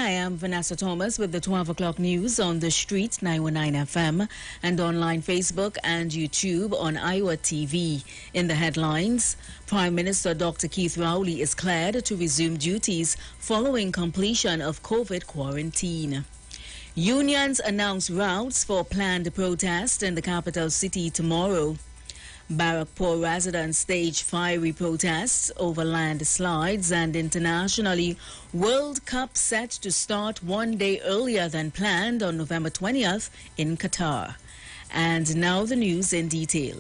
I am Vanessa Thomas with the 12 o'clock news on the street 919 FM and online Facebook and YouTube on Iwer Tv. In the headlines, Prime Minister Dr. Keith Rowley is cleared to resume duties following completion of COVID quarantine. Unions announce routes for planned protest in the capital city tomorrow. Barrackpore residents stage fiery protests over landslides, and internationally, World Cup set to start one day earlier than planned on November 20th in Qatar. And now the news in detail.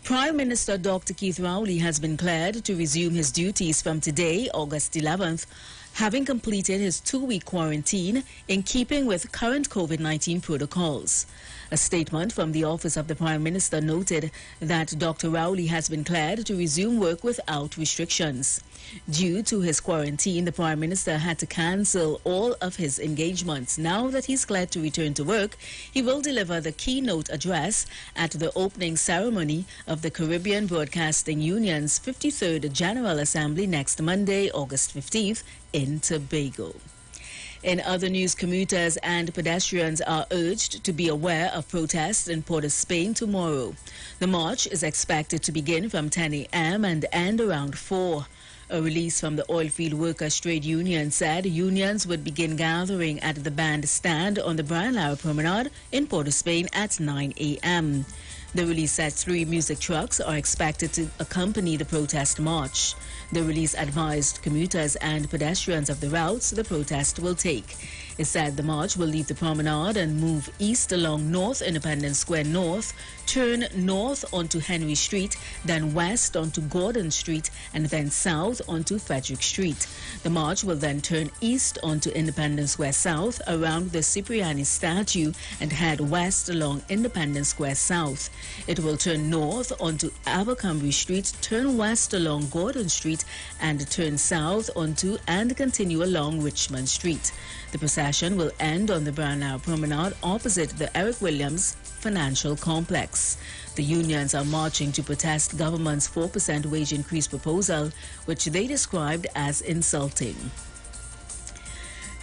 Prime Minister Dr. Keith Rowley has been cleared to resume his duties from today, August 11th, having completed his 2-week quarantine in keeping with current COVID-19 protocols. A statement from the Office of the Prime Minister noted that Dr. Rowley has been cleared to resume work without restrictions. Due to his quarantine, the Prime Minister had to cancel all of his engagements. Now that he's cleared to return to work, he will deliver the keynote address at the opening ceremony of the Caribbean Broadcasting Union's 53rd General Assembly next Monday, August 15th, in Tobago. In other news, commuters and pedestrians are urged to be aware of protests in Port of Spain tomorrow. The march is expected to begin from 10 a.m. and end around 4. A release from the Oilfield Workers Trade Union said unions would begin gathering at the bandstand on the Brian Lara Promenade in Port of Spain at 9 a.m. The release said 3 music trucks are expected to accompany the protest march. The release advised commuters and pedestrians of the routes the protest will take. It said the march will leave the promenade and move east along North Independence Square North, turn north onto Henry Street, then west onto Gordon Street, and then south onto Frederick Street. The march will then turn east onto Independence Square South around the Cipriani statue and head west along Independence Square South. It will turn north onto Abercrombie Street, turn west along Gordon Street, and turn south onto and continue along Richmond Street. The procession will end on the Brian Lara Promenade opposite the Eric Williams Financial Complex. The unions are marching to protest government's 4% wage increase proposal, which they described as insulting.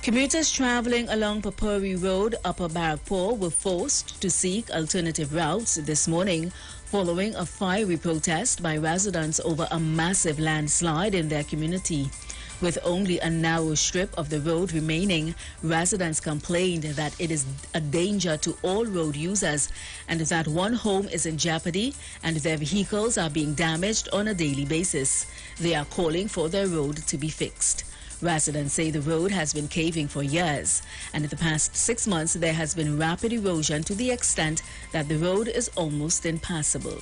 Commuters traveling along Papuri Road, Upper Barrackpore, were forced to seek alternative routes this morning following a fiery protest by residents over a massive landslide in their community. With only a narrow strip of the road remaining, residents complained that it is a danger to all road users and that one home is in jeopardy and their vehicles are being damaged on a daily basis. They are calling for their road to be fixed. Residents say the road has been caving for years, and in the past 6 months there has been rapid erosion to the extent that the road is almost impassable.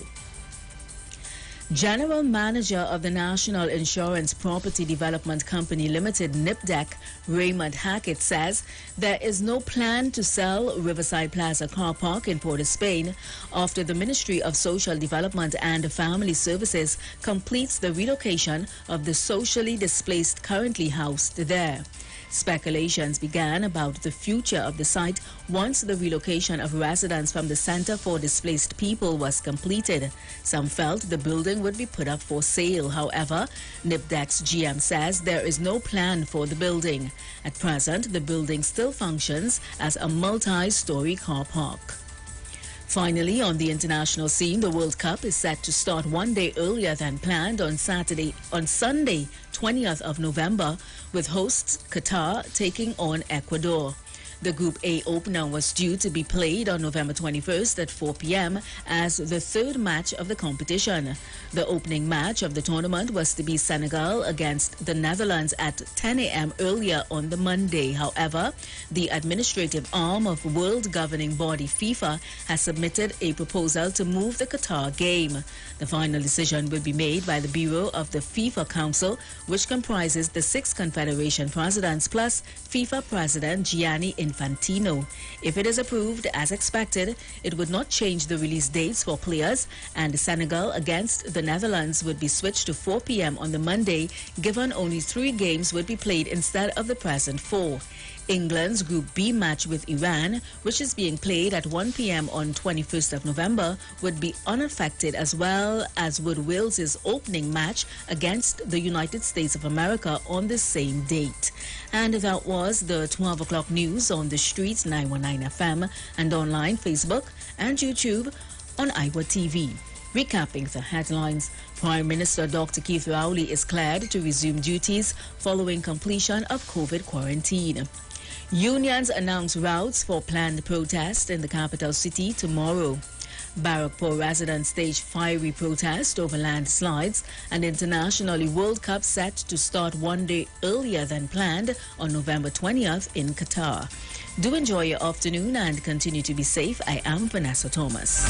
General Manager of the National Insurance Property Development Company Limited, NIPDEC, Raymond Hackett, says there is no plan to sell Riverside Plaza Car Park in Port of Spain after the Ministry of Social Development and Family Services completes the relocation of the socially displaced currently housed there. Speculations began about the future of the site once the relocation of residents from the Center for Displaced People was completed. Some felt the building would be put up for sale. However, NIPDEC's GM says there is no plan for the building. At present, the building still functions as a multi-story car park. Finally, on the international scene, the World Cup is set to start one day earlier than planned on Sunday, 20th of November, with hosts Qatar taking on Ecuador. The Group A opener was due to be played on November 21st at 4 p.m. as the third match of the competition. The opening match of the tournament was to be Senegal against the Netherlands at 10 a.m. earlier on the Monday. However, the administrative arm of world governing body FIFA has submitted a proposal to move the Qatar game. The final decision will be made by the Bureau of the FIFA Council, which comprises the 6 confederation presidents plus FIFA President Gianni Infantino. If it is approved as expected, it would not change the release dates for players, and Senegal against the Netherlands would be switched to 4 p.m. on the Monday, given only 3 games would be played instead of the present 4. England's Group B match with Iran, which is being played at 1 p.m. on 21st of November, would be unaffected, as well as would Wales's opening match against the United States of America on the same date. And that was the 12 o'clock news on the streets 919 FM and online Facebook and YouTube on Iwer Tv. Recapping the headlines, Prime Minister Dr. Keith Rowley is cleared to resume duties following completion of COVID quarantine. Unions announce routes for planned protest in the capital city tomorrow. Barrackpore residents stage fiery protest over landslides, and internationally World Cup set to start one day earlier than planned on November 20th in Qatar. Do enjoy your afternoon and continue to be safe. I am Vanessa Thomas.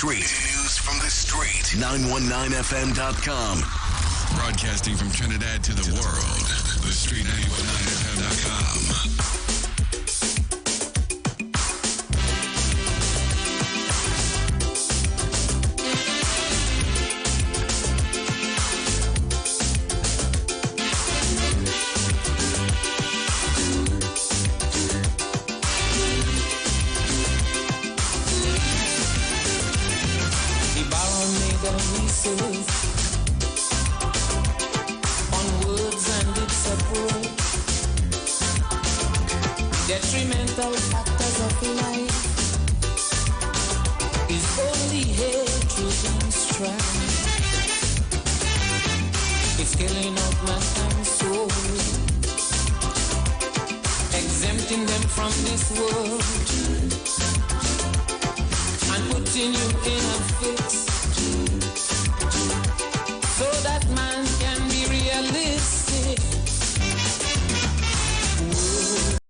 News from the street. 919fm.com. Broadcasting from Trinidad to the world. The street 919fm.com. Detrimental factors of life is only hatred and strife. It's killing out mankind's soul, exempting them from this world and putting you in a fit